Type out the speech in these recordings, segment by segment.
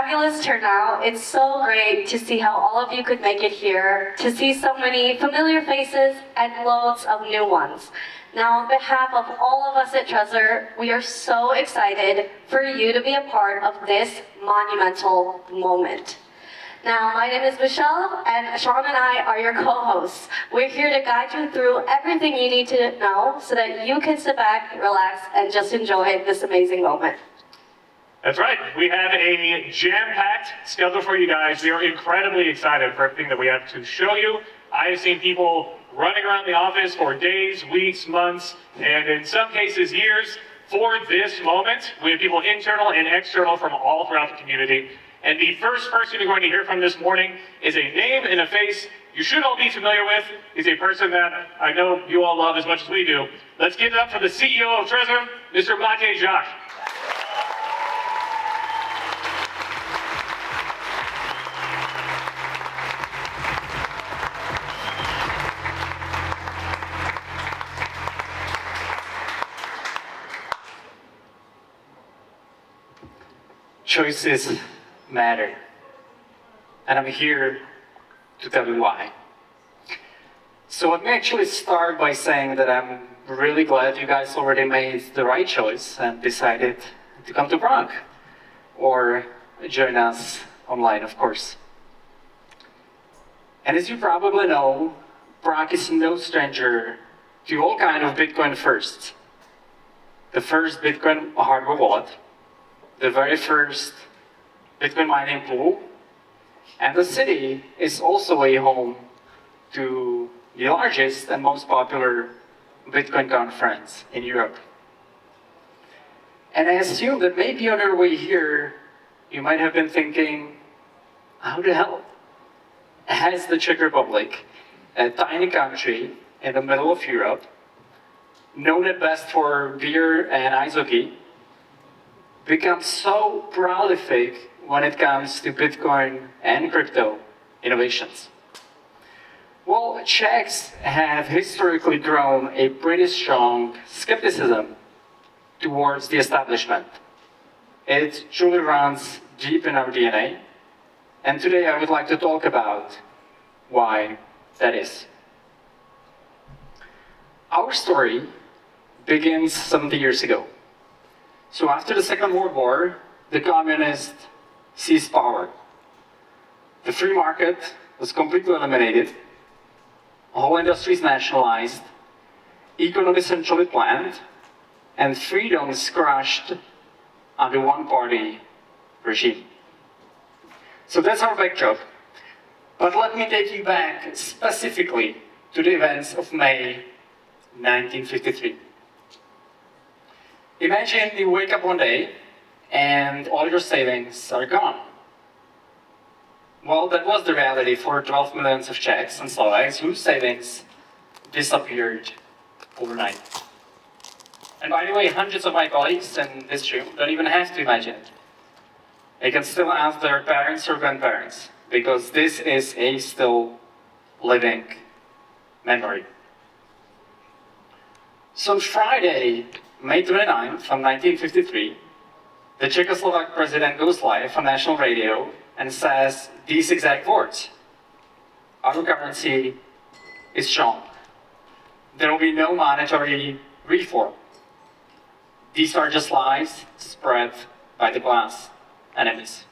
fabulous turnout. It's so great to see how all of you could make it here, to see so many familiar faces and loads of new ones. Now, on behalf of all of us at Trezor, we are so excited for you to be a part of this monumental moment. Now, my name is Michelle, and Sean and I are your co-hosts. We're here to guide you through everything you need to know so that you can sit back, relax, and just enjoy this amazing moment. That's right. We have a jam-packed schedule for you guys. We are incredibly excited for everything that we have to show you. I have seen people running around the office for days, weeks, months, and in some cases years for this moment. We have people internal and external from all throughout the community. And the first person you're going to hear from this morning is a name and a face you should all be familiar with. He's a person that I know you all love as much as we do. Let's give it up for the CEO of Trezor, Mr. Matej Zak. Choices matter, and I'm here to tell you why. So let me actually start by saying that I'm really glad you guys already made the right choice and decided to come to Prague, or join us online, of course. And as you probably know, Prague is no stranger to all kinds of Bitcoin firsts. The first Bitcoin hardware wallet, the very first Bitcoin mining pool, and the city is also a home to the largest and most popular Bitcoin conference in Europe. And I assume that maybe on your way here, you might have been thinking, how the hell has the Czech Republic, a tiny country in the middle of Europe, known at best for beer and ice hockey, become so prolific when it comes to Bitcoin and crypto innovations? Well, Czechs have historically grown a pretty strong skepticism towards the establishment. It truly runs deep in our DNA, and today I would like to talk about why that is. Our story begins 70 years ago. So after the Second World War, the communists seized power. The free market was completely eliminated, all industries nationalized, economy centrally planned, and freedoms crushed under one-party regime. So that's our backdrop. But let me take you back specifically to the events of May 1953. Imagine you wake up one day and all your savings are gone. Well, that was the reality for 12 million of Czechs and Slovaks whose savings disappeared overnight. And by the way, hundreds of my colleagues in this room don't even have to imagine it. They can still ask their parents or grandparents, because this is a still living memory. So Friday, May 29th of 1953, the Czechoslovak president goes live on national radio and says these exact words: "Our currency is strong. There will be no monetary reform. These are just lies spread by the glass enemies."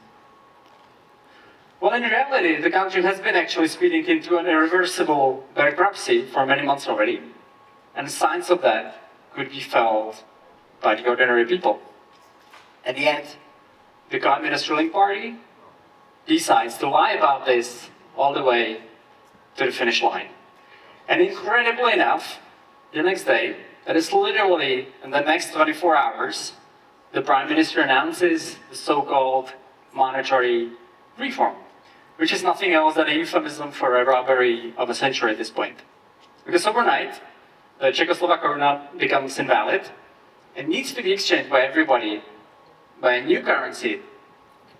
Well, in reality, the country has been actually speeding into an irreversible bankruptcy for many months already, and signs of that could be felt by the ordinary people. And yet, the Communist ruling party decides to lie about this all the way to the finish line. And incredibly enough, the next day, that is literally in the next 24 hours, the Prime Minister announces the so-called monetary reform, which is nothing else than a euphemism for a robbery of a century at this point. Because overnight, the Czechoslovak koruna becomes invalid and needs to be exchanged by everybody by a new currency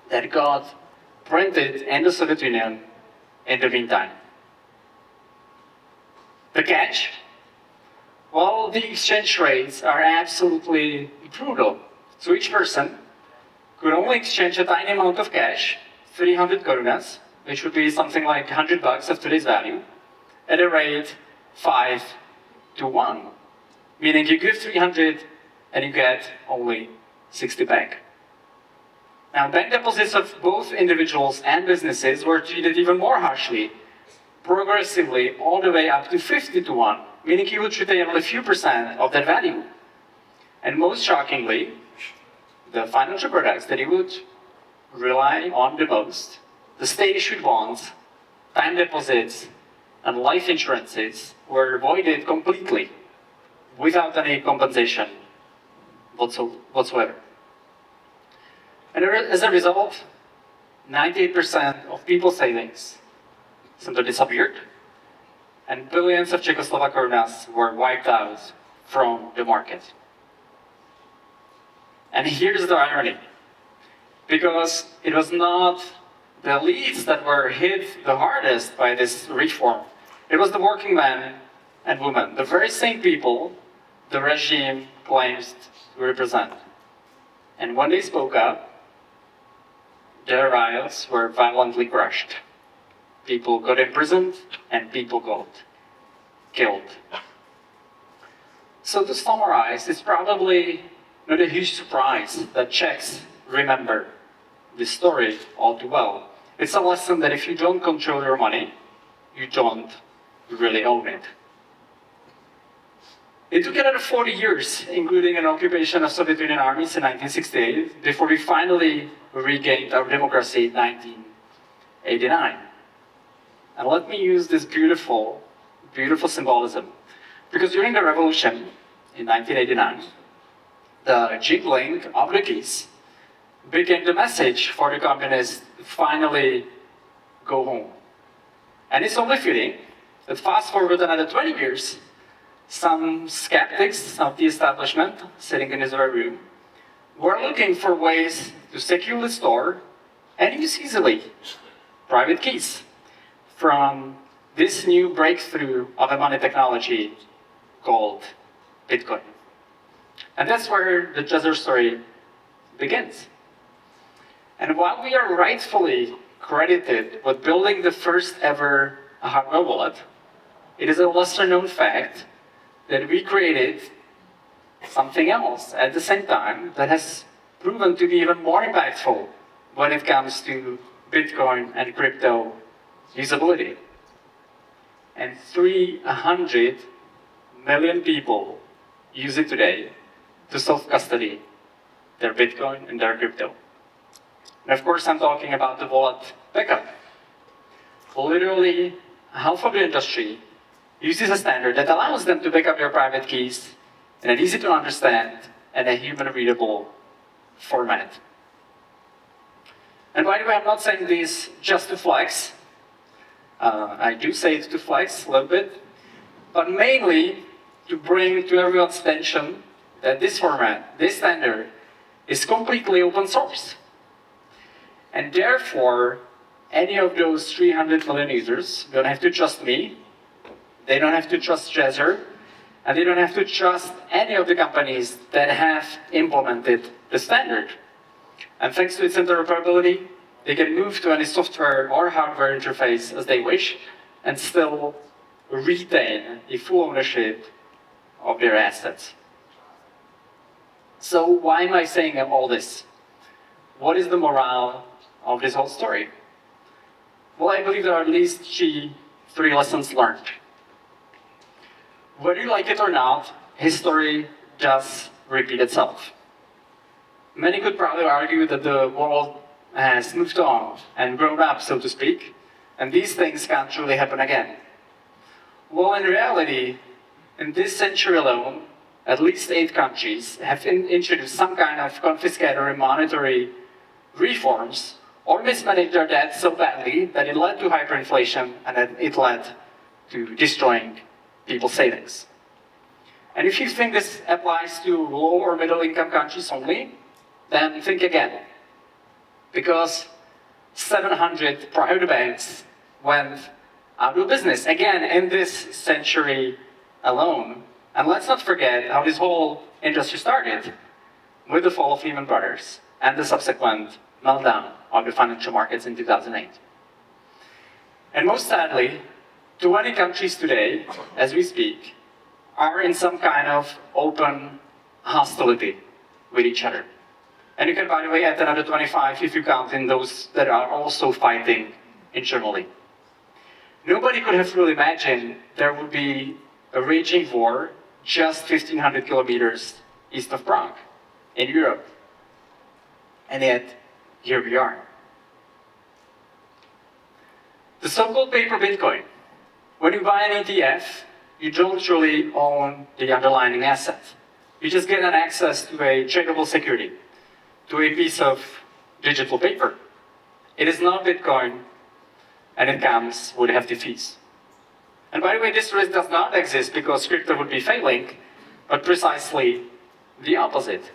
that got printed in the Soviet Union in the meantime. The catch? Well, the exchange rates are absolutely brutal. So each person could only exchange a tiny amount of cash, 300 korunas, which would be something like $100 of today's value, at a rate 5 to 1. Meaning you give 300 and you get only 60 back. Now, bank deposits of both individuals and businesses were treated even more harshly, progressively all the way up to 50 to 1, meaning you would retain only a few percent of that value. And most shockingly, the financial products that you would rely on the most, the state-issued bonds, time deposits, and life insurances were avoided completely without any compensation whatsoever. And as a result, 98% of people's savings simply disappeared, and billions of Czechoslovak korunas were wiped out from the market. And here's the irony, because it was not the elites that were hit the hardest by this reform. It was the working men and women, the very same people the regime claims to represent. And when they spoke up, their rights were violently crushed. People got imprisoned and people got killed. So to summarize, it's probably not a huge surprise that Czechs remember this story all too well. It's a lesson that if you don't control your money, you don't really own it. It took another 40 years, including an occupation of Soviet Union armies in 1968, before we finally regained our democracy in 1989. And let me use this beautiful, beautiful symbolism. Because during the revolution in 1989, the jingling of the keys became the message for the communists to finally go home. And it's only fitting that fast forward another 20 years, some skeptics of the establishment sitting in this very room were looking for ways to securely store and use easily private keys from this new breakthrough of a money technology called Bitcoin. And that's where the Trezor story begins. And while we are rightfully credited with building the first ever hardware wallet, it is a lesser known fact that we created something else at the same time that has proven to be even more impactful when it comes to Bitcoin and crypto usability. And 300 million people use it today to self-custody their Bitcoin and their crypto. And of course, I'm talking about the wallet backup. Literally, half of the industry uses a standard that allows them to back up their private keys in an easy to understand and a human-readable format. And by the way, I'm not saying this just to flex. I do say it to flex a little bit, but mainly to bring to everyone's attention that this format, this standard, is completely open source. And therefore, any of those 300 million users don't have to trust me, they don't have to trust Trezor, and they don't have to trust any of the companies that have implemented the standard. And thanks to its interoperability, they can move to any software or hardware interface as they wish and still retain a full ownership of their assets. So why am I saying all this? What is the morale of this whole story? Well, I believe there are at least three lessons learned. Whether you like it or not, history does repeat itself. Many could probably argue that the world has moved on and grown up, so to speak, and these things can't truly happen again. Well, in reality, in this century alone, at least 8 countries have introduced some kind of confiscatory monetary reforms or mismanaged their debt so badly that it led to hyperinflation and that it led to destroying people's savings. And if you think this applies to low or middle income countries only, then think again. Because 700 private banks went out of business, again, in this century alone. And let's not forget how this whole industry started with the fall of Lehman Brothers and the subsequent meltdown of the financial markets in 2008. And most sadly, 20 countries today, as we speak, are in some kind of open hostility with each other. And you can, by the way, add another 25 if you count in those that are also fighting internally. Nobody could have really imagined there would be a raging war just 1,500 kilometers east of Prague, in Europe. And yet, here we are. The so-called paper Bitcoin. When you buy an ETF, you don't really own the underlying asset. You just get an access to a tradable security, to a piece of digital paper. It is not Bitcoin, and it comes with hefty fees. And by the way, this risk does not exist because crypto would be failing, but precisely the opposite.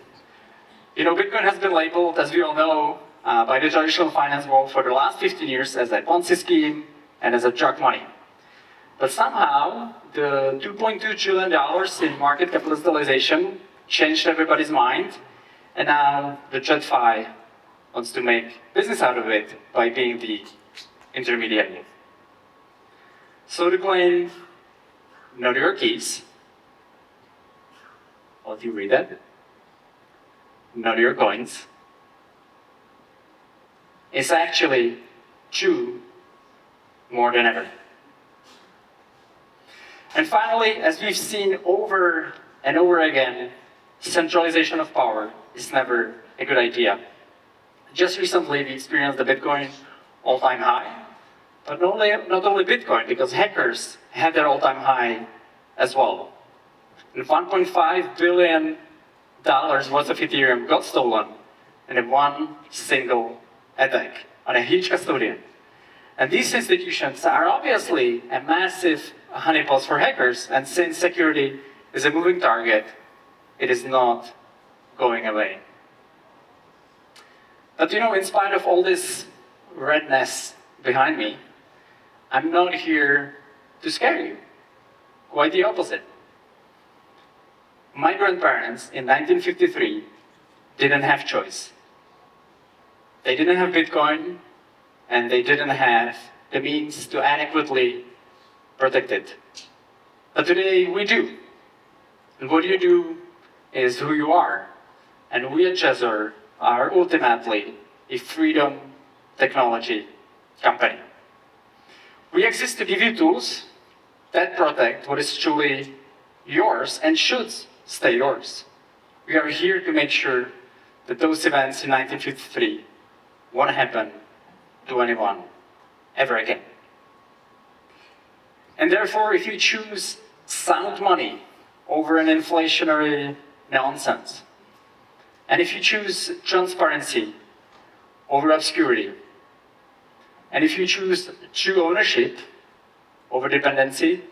Bitcoin has been labeled, as we all know, by the traditional finance world for the last 15 years as a Ponzi scheme and as a drug money. But somehow, the $2.2 trillion in market capitalization changed everybody's mind, and now the TradFi wants to make business out of it by being the intermediary. So the claim, know your keys. Well, if you read that, know your coins, is actually true more than ever. And finally, as we've seen over and over again, centralization of power is never a good idea. Just recently, we experienced the Bitcoin all-time high, but not only Bitcoin, because hackers had their all-time high as well. And $1.5 billion worth of Ethereum got stolen in one single attack on a huge custodian. And these institutions are obviously a massive honeypots for hackers, and since security is a moving target, it is not going away. But in spite of all this redness behind me, I'm not here to scare you. Quite the opposite. My grandparents in 1953 didn't have choice. They didn't have Bitcoin, and they didn't have the means to adequately protect it. But today we do. And what you do is who you are. And we at Trezor are ultimately a freedom technology company. We exist to give you tools that protect what is truly yours and should stay yours. We are here to make sure that those events in 1953 won't happen to anyone ever again. And therefore, if you choose sound money over an inflationary nonsense, and if you choose transparency over obscurity, and if you choose true ownership over dependency,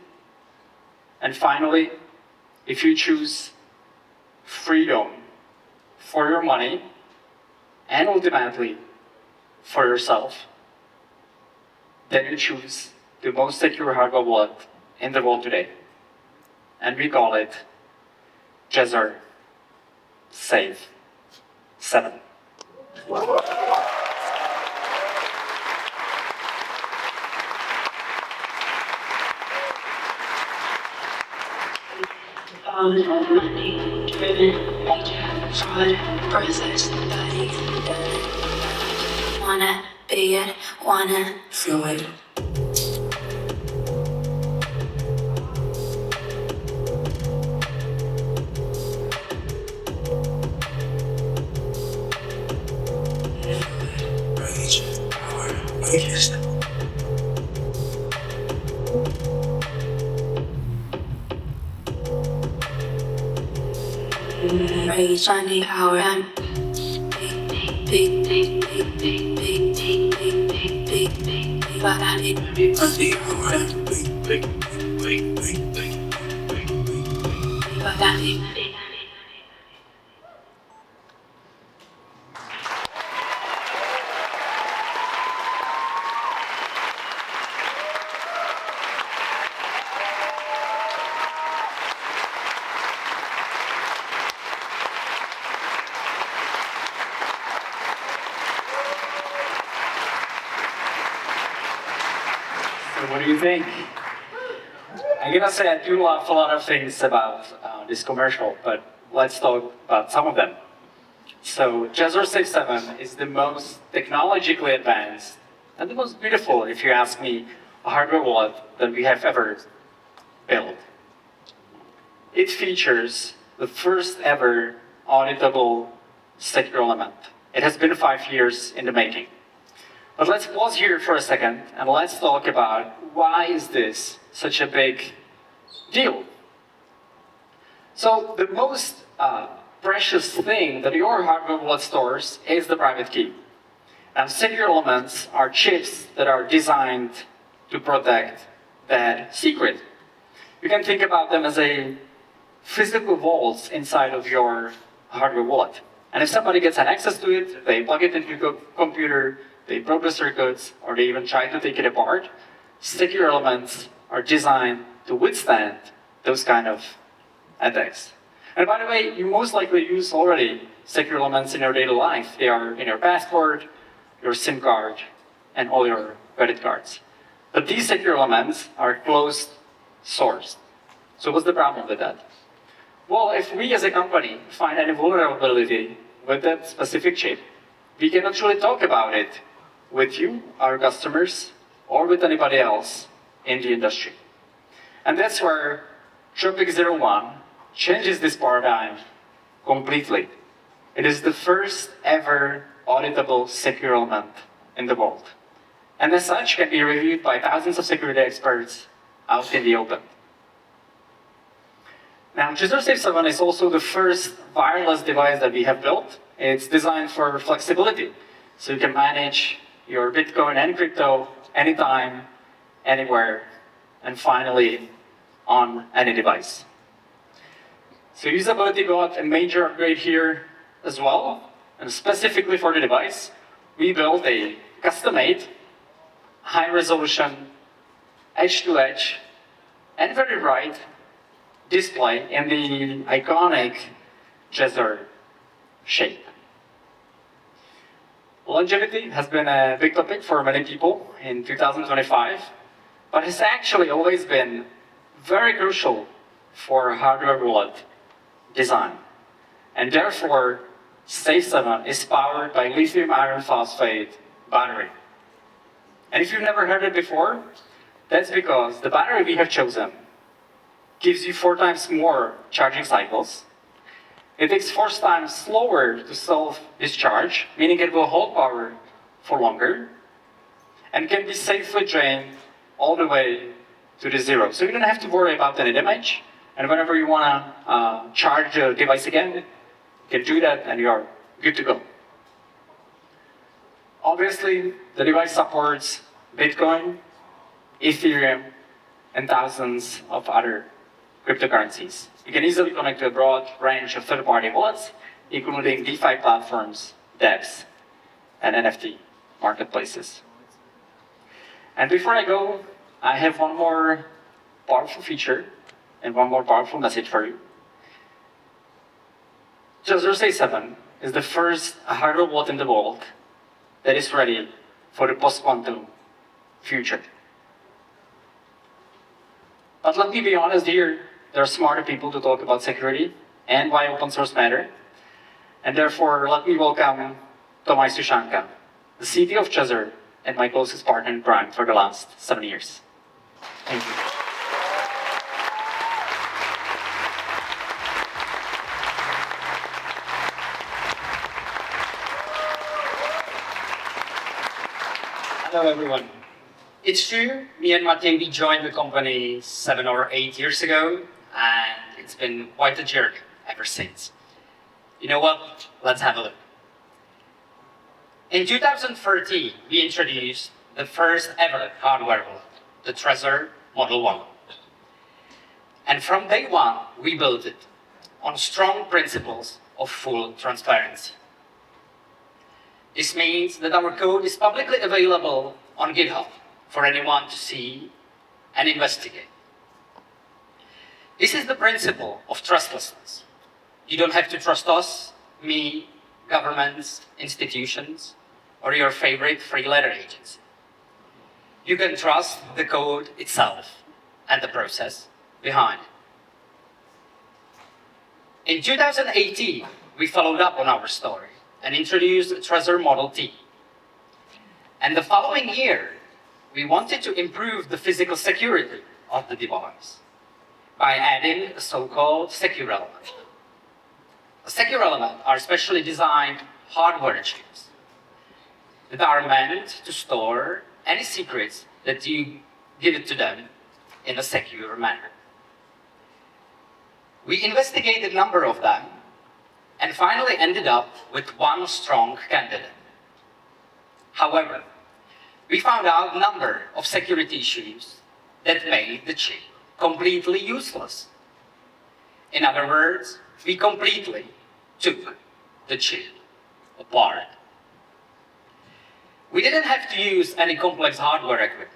and finally, if you choose freedom for your money, and ultimately for yourself, then you choose the most secure hardware wallet in the world today. And we call it Trezor Safe 7. Money driven, major fraud, process, body, wanna be it, wanna feel it. Rage, power, weakness. Rage, money, power, and do you think? I'm gonna say I do love a lot of things about this commercial, but let's talk about some of them. So Trezor Safe 7 is the most technologically advanced and the most beautiful, if you ask me, hardware wallet that we have ever built. It features the first ever auditable secure element. It has been 5 years in the making. But let's pause here for a second and let's talk about why is this such a big deal. So the most precious thing that your hardware wallet stores is the private key. And secure elements are chips that are designed to protect that secret. You can think about them as a physical vaults inside of your hardware wallet. And if somebody gets an access to it, they plug it into your computer, they probe the circuits, or they even try to take it apart, secure elements are designed to withstand those kind of attacks. And by the way, you most likely use already secure elements in your daily life. They are in your passport, your SIM card, and all your credit cards. But these secure elements are closed sourced. So what's the problem with that? Well, if we as a company find any vulnerability with that specific chip, we can actually talk about it with you, our customers, or with anybody else in the industry. And that's where Tropic 01 changes this paradigm completely. It is the first ever auditable secure element in the world. And as such, can be reviewed by thousands of security experts out in the open. Now, Trezor Safe 7 is also the first wireless device that we have built. It's designed for flexibility. So you can manage your Bitcoin and crypto anytime, anywhere, and finally, on any device. So usability got a major upgrade here as well. And specifically for the device, we built a custom-made, high-resolution, edge-to-edge, and very bright display in the iconic Trezor shape. Longevity has been a big topic for many people in 2025, but it's actually always been very crucial for hardware wallet design. And therefore, Safe 7 is powered by lithium iron phosphate battery. And if you've never heard it before, that's because the battery we have chosen gives you 4 times more charging cycles. It takes 4 times slower to self-discharge, meaning it will hold power for longer, and can be safely drained all the way to the zero. So you don't have to worry about any damage, and whenever you want to charge the device again, you can do that and you're good to go. Obviously, the device supports Bitcoin, Ethereum, and thousands of other cryptocurrencies. You can easily connect to a broad range of third-party wallets, including DeFi platforms, dApps, and NFT marketplaces. And before I go, I have one more powerful feature and one more powerful message for you. Trezor Safe 7 is the first hardware wallet in the world that is ready for the post-quantum future. But let me be honest here, there are smarter people to talk about security and why open source matter. And therefore, let me welcome Tomas Yushanka, the CTO of Trezor and my closest partner in crime for the last 7 years. Thank you. Hello everyone. It's true, me and Matej, we joined the company 7 or 8 years ago, and it's been quite a journey ever since. You know what? Let's have a look. In 2013, we introduced the first ever hardware wallet, the Trezor Model 1. And from day one, we built it on strong principles of full transparency. This means that our code is publicly available on GitHub for anyone to see and investigate. This is the principle of trustlessness. You don't have to trust us, me, governments, institutions, or your favorite three-letter agency. you can trust the code itself and the process behind it. In 2018, we followed up on our story and introduced Trezor Model T. And the following year, we wanted to improve the physical security of the device by adding a so-called secure element. A secure element are specially designed hardware chips that are meant to store any secrets that you give it to them in a secure manner. We investigated a number of them and finally ended up with one strong candidate. However, we found out a number of security issues that made the chip completely useless. In other words, we completely took the chip apart. We didn't have to use any complex hardware equipment,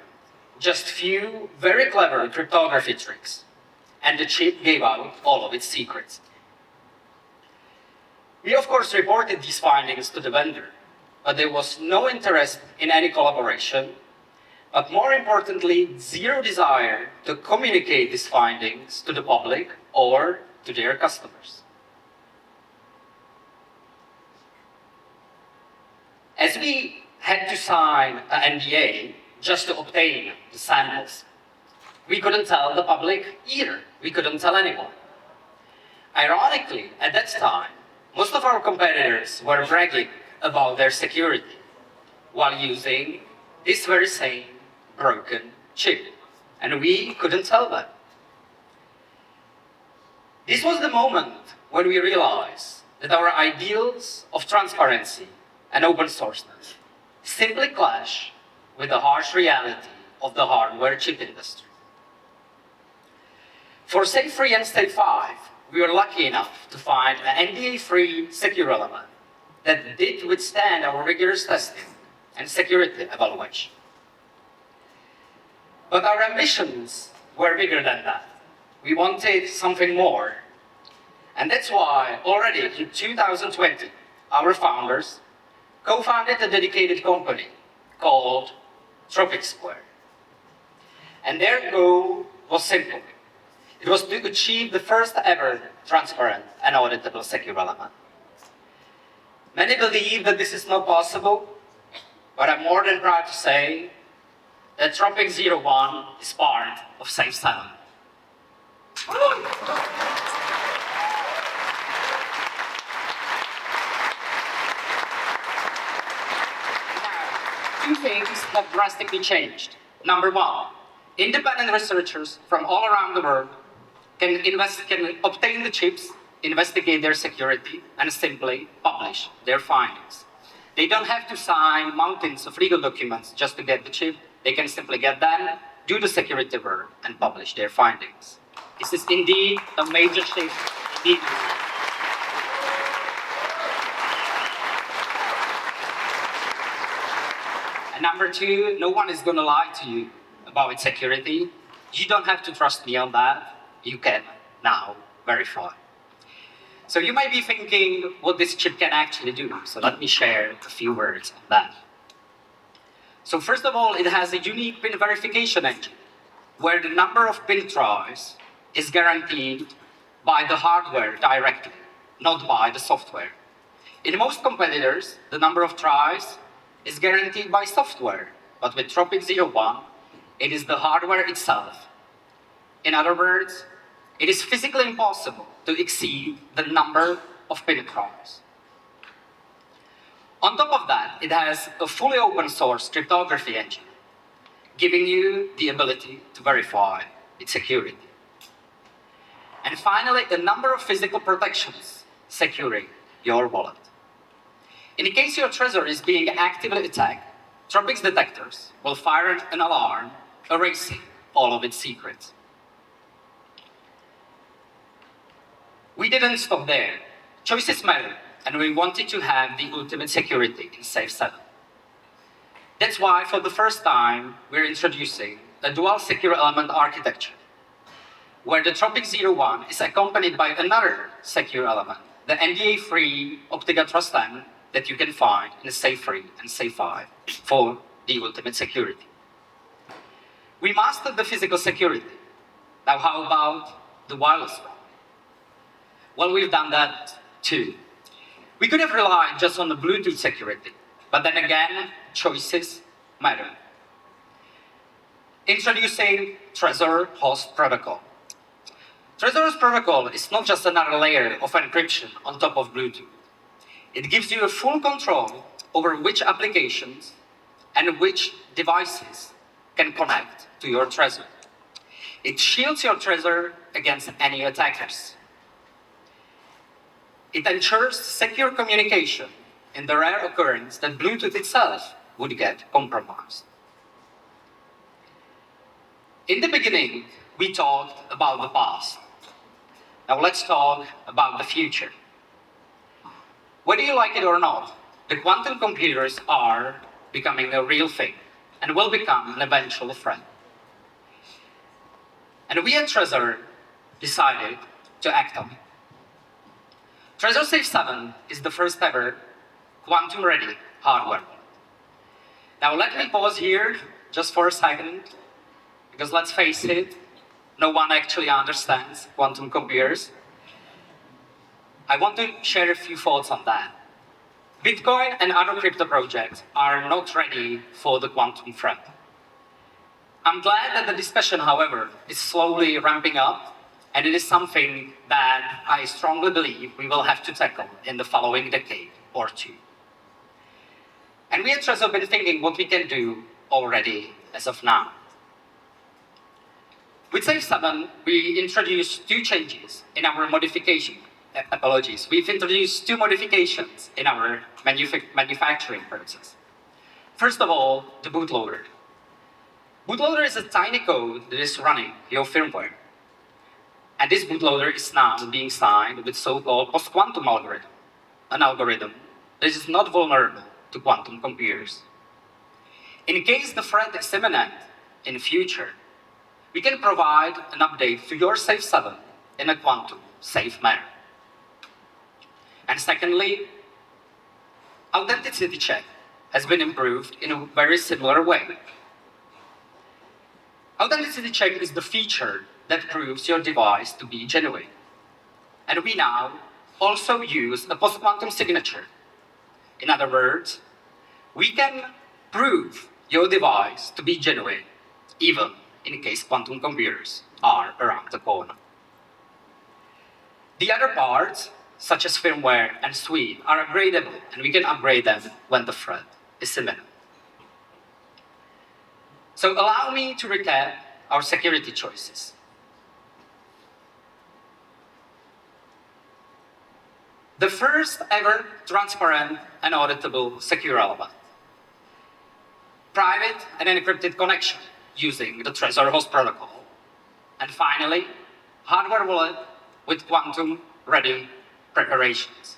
just few very clever cryptography tricks, and the chip gave out all of its secrets. We of course reported these findings to the vendor, but there was no interest in any collaboration, but more importantly, zero desire to communicate these findings to the public or to their customers. As we had to sign an NDA just to obtain the samples, we couldn't tell the public either. We couldn't tell anyone. Ironically, at that time, most of our competitors were bragging about their security while using this very same broken chip, and we couldn't tell them. This was the moment when we realized that our ideals of transparency and open sourceness simply clash with the harsh reality of the hardware chip industry. For Safe 3 and Safe 5, we were lucky enough to find an NDA-free secure element that did withstand our rigorous testing and security evaluation. But our ambitions were bigger than that. We wanted something more. And that's why already in 2020, our founders co-founded a dedicated company called Tropic Square. And their goal was simple. It was to achieve the first ever transparent and auditable secure element. Many believe that this is not possible, but I'm more than proud to say that Tropic 01 is part of Safe 7. Two things have drastically changed. Number one, independent researchers from all around the world can obtain the chips, investigate their security, and simply publish their findings. They don't have to sign mountains of legal documents just to get the chip. They can simply get them, do the security work, and publish their findings. This is indeed a major shift. Indeed. And number two, no one is going to lie to you about its security. You don't have to trust me on that. You can now verify. So you might be thinking what this chip can actually do. So let me share a few words on that. So first of all, it has a unique PIN verification engine, where the number of PIN tries is guaranteed by the hardware directly, not by the software. In most competitors, the number of tries is guaranteed by software, but with Tropic 01, it is the hardware itself. In other words, it is physically impossible to exceed the number of PIN tries. On top of that, it has a fully open source cryptography engine, giving you the ability to verify its security. And finally, a number of physical protections securing your wallet. In case your Trezor is being actively attacked, Tropic's detectors will fire an alarm, erasing all of its secrets. We didn't stop there. Choices matter, and we wanted to have the ultimate security in Safe 7. That's why, for the first time, we're introducing a dual secure element architecture, where the Tropic 01 is accompanied by another secure element, the NDA-free Optica Trust M that you can find in Safe 3 and Safe 5 for the ultimate security. We mastered the physical security. Now how about the wireless one? Well, we've done that too. We could have relied just on the Bluetooth security, but then again, choices matter. Introducing Trezor Host Protocol. Trezor's protocol is not just another layer of encryption on top of Bluetooth. It gives you a full control over which applications and which devices can connect to your Trezor. It shields your Trezor against any attackers. It ensures secure communication in the rare occurrence that Bluetooth itself would get compromised. In the beginning, we talked about the past. Now let's talk about the future. Whether you like it or not, the quantum computers are becoming a real thing and will become an eventual threat. And we at Trezor decided to act on it. Trezor Safe 7 is the first ever quantum-ready hardware. Now let me pause here just for a second, because let's face it, no one actually understands quantum computers. I want to share a few thoughts on that. Bitcoin and other crypto projects are not ready for the quantum threat. I'm glad that the discussion, however, is slowly ramping up, and it is something that I strongly believe we will have to tackle in the following decade or two. And we at Trezor have been thinking what we can do already as of now. With Safe 7, we introduced two changes in our We've introduced two modifications in our manufacturing process. First of all, the Bootloader. Bootloader is a tiny code that is running your firmware. And this bootloader is now being signed with so-called post-quantum algorithm, an algorithm that is not vulnerable to quantum computers. In case the threat is imminent in the future, we can provide an update to your Safe 7 in a quantum-safe manner. And secondly, Authenticity check has been improved in a very similar way. Authenticity check is the feature that proves your device to be genuine. And we now also use a post-quantum signature. In other words, we can prove your device to be genuine, even in case quantum computers are around the corner. The other parts, such as firmware and suite, are upgradable, and we can upgrade them when the threat is imminent. So allow me to recap our security choices. The first ever transparent and auditable secure element. Private and encrypted connection using the Trezor Host Protocol. And finally, hardware wallet with quantum-ready preparations.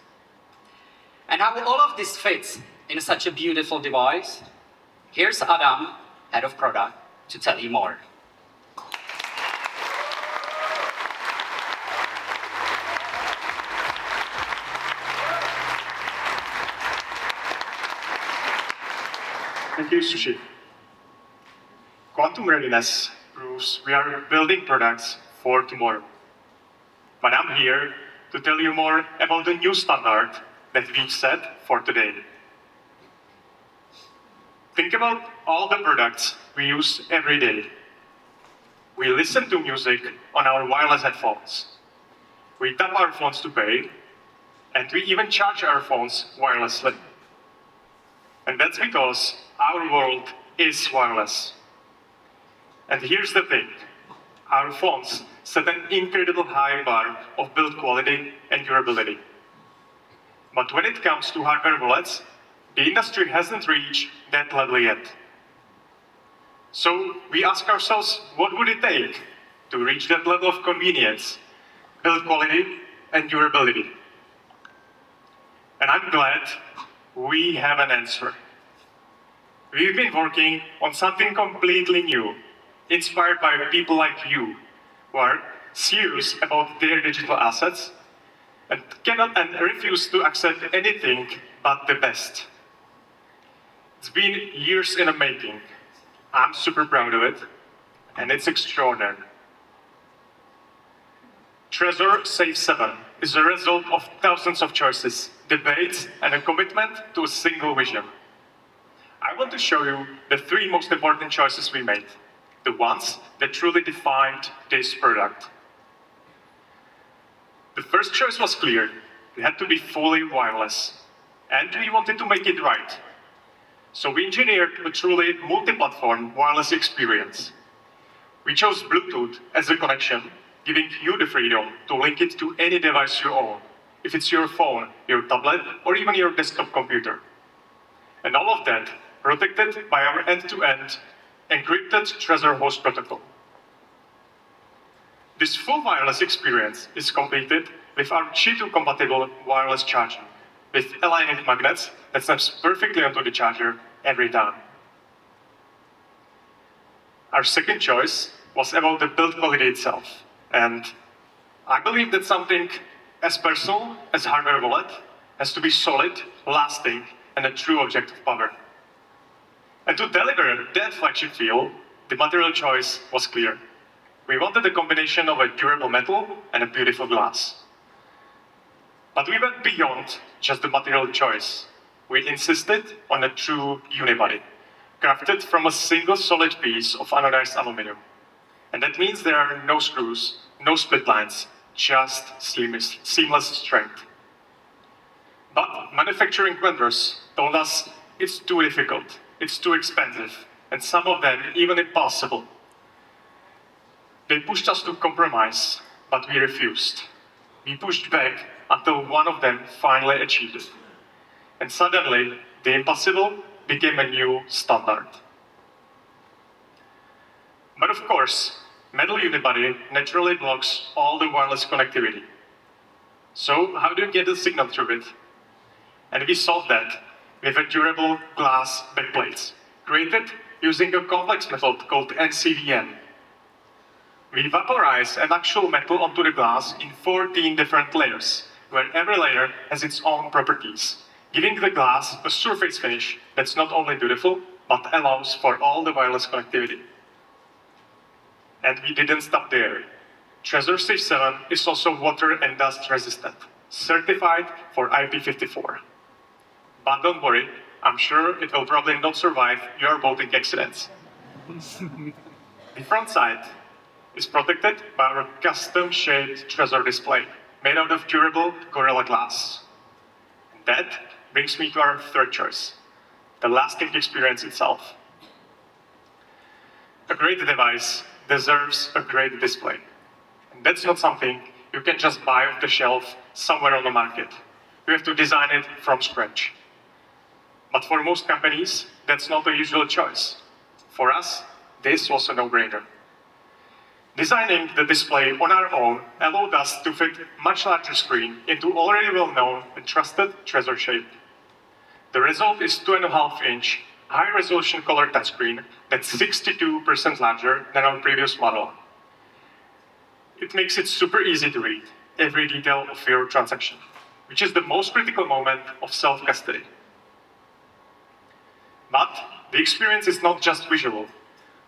And how all of this fits in such a beautiful device, here's Adam, head of product, to tell you more. Thank you, Sushi. Quantum readiness proves we are building products for tomorrow. But I'm here to tell you more about the new standard that we've set for today. Think about all the products we use every day. We listen to music on our wireless headphones. We tap our phones to pay, and we even charge our phones wirelessly. And that's because our world is wireless. And here's the thing. Our phones set an incredible high bar of build quality and durability. But when it comes to hardware wallets, the industry hasn't reached that level yet. So we ask ourselves, what would it take to reach that level of convenience, build quality, and durability? And I'm glad we have an answer. We've been working on something completely new, inspired by people like you, who are serious about their digital assets and refuse to accept anything but the best. It's been years in the making. I'm super proud of it, and it's extraordinary. Trezor Safe 7 is the result of thousands of choices, debates, and a commitment to a single vision. I want to show you the 3 most important choices we made, the ones that truly defined this product. The first choice was clear. It had to be fully wireless, and we wanted to make it right. So we engineered a truly multi-platform wireless experience. We chose Bluetooth as a connection, giving you the freedom to link it to any device you own, if it's your phone, your tablet, or even your desktop computer. And all of that protected by our end-to-end encrypted Trezor host protocol. This full wireless experience is completed with our Qi2-compatible wireless charging, with aligning magnets that snaps perfectly onto the charger every time. Our second choice was about the build quality itself, and I believe that something as personal as hardware wallet has to be solid, lasting, and a true object of power. And to deliver that flagship feel, the material choice was clear. We wanted a combination of a durable metal and a beautiful glass. But we went beyond just the material choice. We insisted on a true unibody, crafted from a single solid piece of anodized aluminum. And that means there are no screws, no split lines, just seamless strength. But manufacturing vendors told us it's too difficult, it's too expensive, and some of them even impossible. They pushed us to compromise, but we refused. We pushed back until one of them finally achieved it. And suddenly, the impossible became a new standard. But of course, metal unibody naturally blocks all the wireless connectivity. So how do you get the signal through it? And we solved that with a durable glass backplates, created using a complex method called NCVN. We vaporize an actual metal onto the glass in 14 different layers, where every layer has its own properties, giving the glass a surface finish that's not only beautiful, but allows for all the wireless connectivity. And we didn't stop there. Trezor Safe 7 is also water and dust resistant, certified for IP54. But don't worry, I'm sure it will probably not survive your boating accidents. The front side is protected by our custom-shaped Trezor display, made out of durable Gorilla Glass. And that brings me to our third choice, the lasting experience itself. A great device deserves a great display. And that's not something you can just buy off the shelf somewhere on the market. You have to design it from scratch. But for most companies, that's not a usual choice. For us, this was a no-brainer. Designing the display on our own allowed us to fit much larger screen into already well-known and trusted Trezor shape. The result is 2.5-inch high-resolution color touchscreen that's 62% larger than our previous model. It makes it super easy to read every detail of your transaction, which is the most critical moment of self-custody. But the experience is not just visual.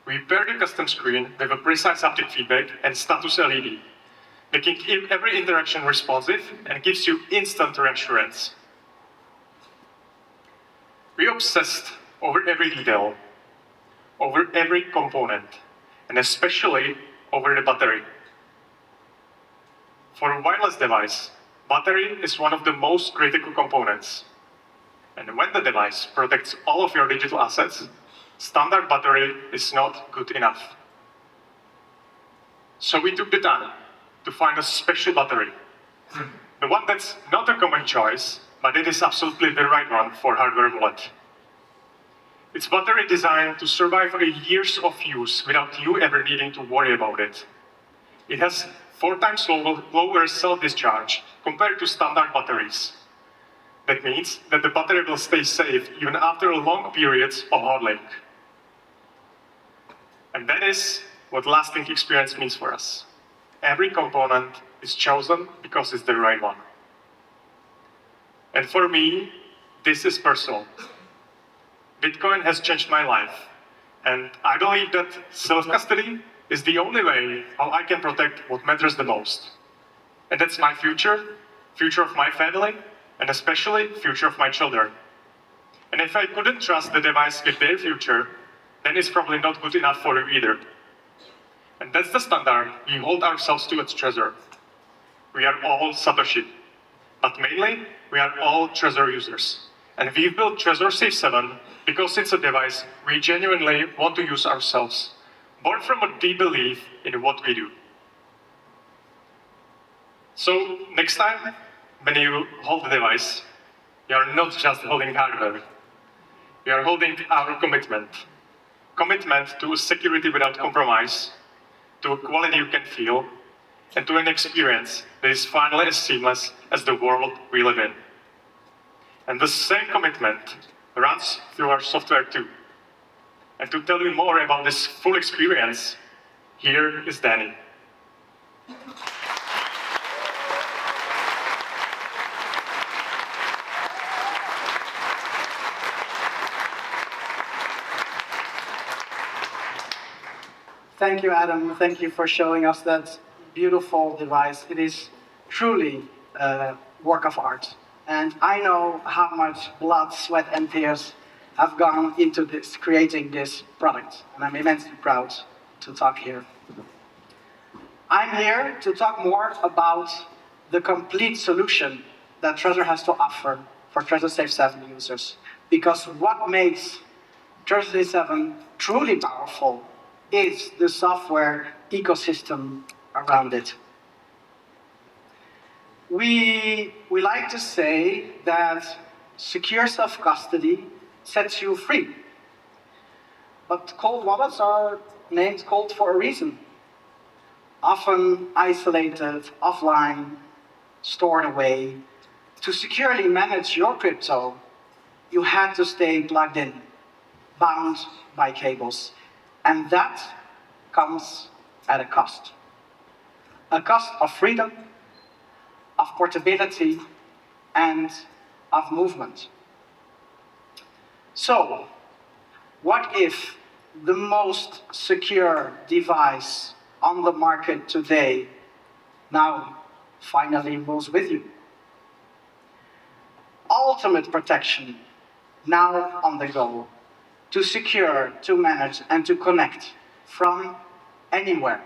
We pair the custom screen with a precise haptic feedback and status LED, making every interaction responsive and gives you instant reassurance. We obsessed over every detail, over every component, and especially over the battery. For a wireless device, battery is one of the most critical components. And when the device protects all of your digital assets, standard battery is not good enough. So we took the time to find a special battery. The one that's not a common choice, but it is absolutely the right one for hardware wallet. It's battery designed to survive years of use without you ever needing to worry about it. It has 4 times lower self-discharge compared to standard batteries. That means that the battery will stay safe even after long periods of hodling. And that is what lasting experience means for us. Every component is chosen because it's the right one. And for me, this is personal. Bitcoin has changed my life. And I believe that self-custody is the only way how I can protect what matters the most. And that's my future, future of my family, and especially future of my children. And if I couldn't trust the device with their future, then it's probably not good enough for you either. And that's the standard we hold ourselves to at Trezor. We are all Satoshi, but mainly we are all Trezor users. And we've built Trezor Safe 7 because it's a device we genuinely want to use ourselves, born from a deep belief in what we do. So next time, when you hold the device, you are not just holding hardware. You are holding our commitment. Commitment to security without compromise, to a quality you can feel, and to an experience that is finally as seamless as the world we live in. And the same commitment runs through our software too. And to tell you more about this full experience, here is Danny. Thank you, Adam. Thank you for showing us that beautiful device. It is truly a work of art. And I know how much blood, sweat, and tears have gone into this, creating this product. And I'm immensely proud to talk here. I'm here to talk more about the complete solution that Trezor has to offer for Trezor Safe 7 users. Because what makes Trezor Safe 7 truly powerful is the software ecosystem around it. We like to say that secure self-custody sets you free. But cold wallets are named cold for a reason. Often isolated, offline, stored away. To securely manage your crypto, you had to stay plugged in, bound by cables. And that comes at a cost. A cost of freedom, of portability, and of movement. So, what if the most secure device on the market today now finally moves with you? Ultimate protection now on the go. To secure, to manage, and to connect from anywhere.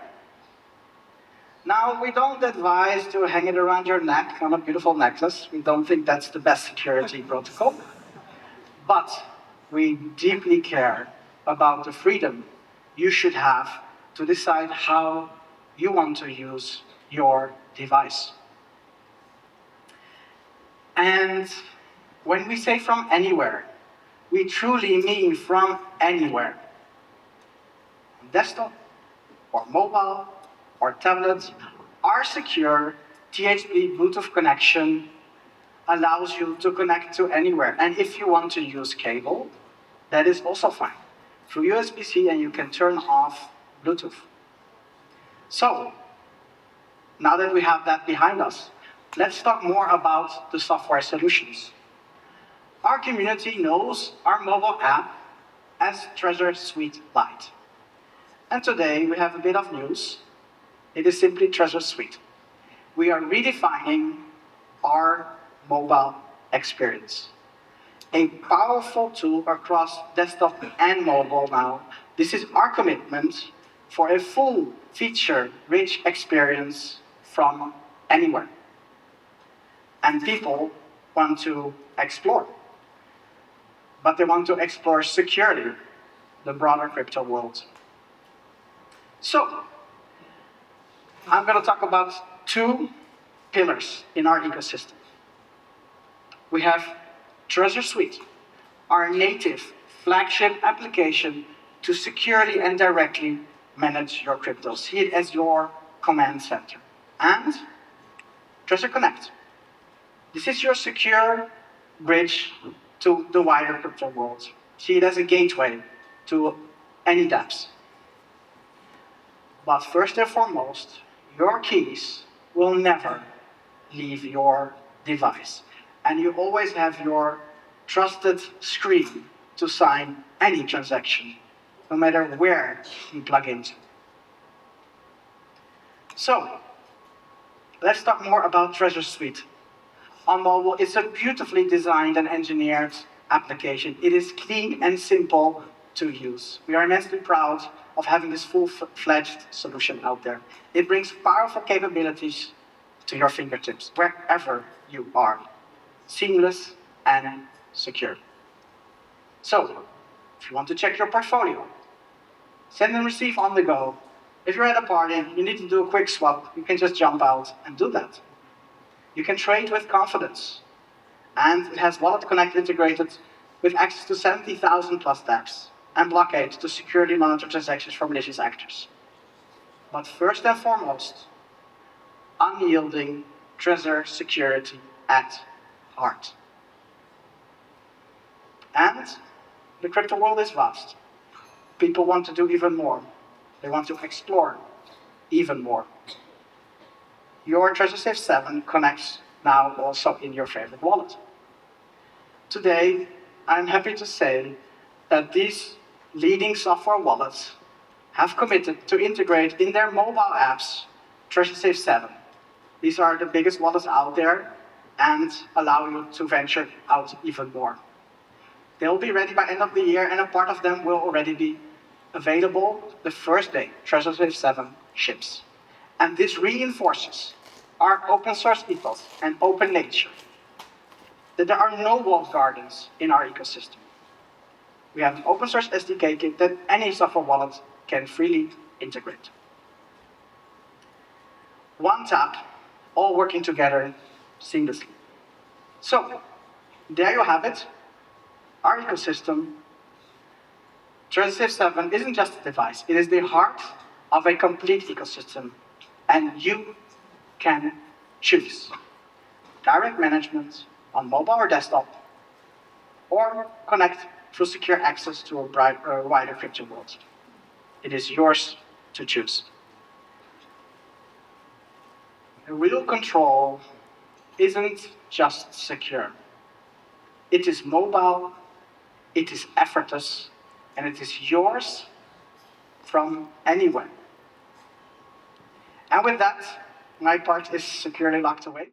Now, we don't advise to hang it around your neck on a beautiful necklace. We don't think that's the best security protocol. But we deeply care about the freedom you should have to decide how you want to use your device. And when we say from anywhere, we truly mean from anywhere. Desktop, or mobile, or tablet, our secure THP Bluetooth connection allows you to connect to anywhere. And if you want to use cable, that is also fine. Through USB-C, and you can turn off Bluetooth. So, now that we have that behind us, let's talk more about the software solutions. Our community knows our mobile app as Trezor Suite Lite. And today we have a bit of news. It is simply Trezor Suite. We are redefining our mobile experience. A powerful tool across desktop and mobile now. This is our commitment for a full feature-rich experience from anywhere. And people want to explore. But they want to explore securely the broader crypto world. So, I'm going to talk about two pillars in our ecosystem. We have Trezor Suite, our native flagship application to securely and directly manage your crypto. See it as your command center. And Trezor Connect. This is your secure bridge to the wider crypto world. See it as a gateway to any dApps. But first and foremost, your keys will never leave your device. And you always have your trusted screen to sign any transaction, no matter where you plug into. So, let's talk more about Trezor Suite. On mobile, it's a beautifully designed and engineered application. It is clean and simple to use. We are immensely proud of having this full-fledged solution out there. It brings powerful capabilities to your fingertips, wherever you are. Seamless and secure. So, if you want to check your portfolio, send and receive on the go. If you're at a party, you need to do a quick swap, you can just jump out and do that. You can trade with confidence. And it has Wallet Connect integrated with access to 70,000 plus dApps and blockade to securely monitor transactions from malicious actors. But first and foremost, unyielding Trezor security at heart. And the crypto world is vast. People want to do even more. They want to explore even more. Your Trezor Safe 7 connects now also in your favorite wallet. Today, I'm happy to say that these leading software wallets have committed to integrate in their mobile apps Trezor Safe 7. These are the biggest wallets out there and allow you to venture out even more. They'll be ready by end of the year, and a part of them will already be available the first day Trezor Safe 7 ships. And this reinforces our open source ethos and open nature, that there are no walled gardens in our ecosystem. We have an open source SDK kit that any software wallet can freely integrate. One tap, all working together seamlessly. So, there you have it. Our ecosystem. Trezor Safe 7 isn't just a device, it is the heart of a complete ecosystem. And you can choose direct management on mobile or desktop, or connect through secure access to a wider crypto world. It is yours to choose. The real control isn't just secure. It is mobile, it is effortless, and it is yours from anywhere. And with that, my part is securely locked away.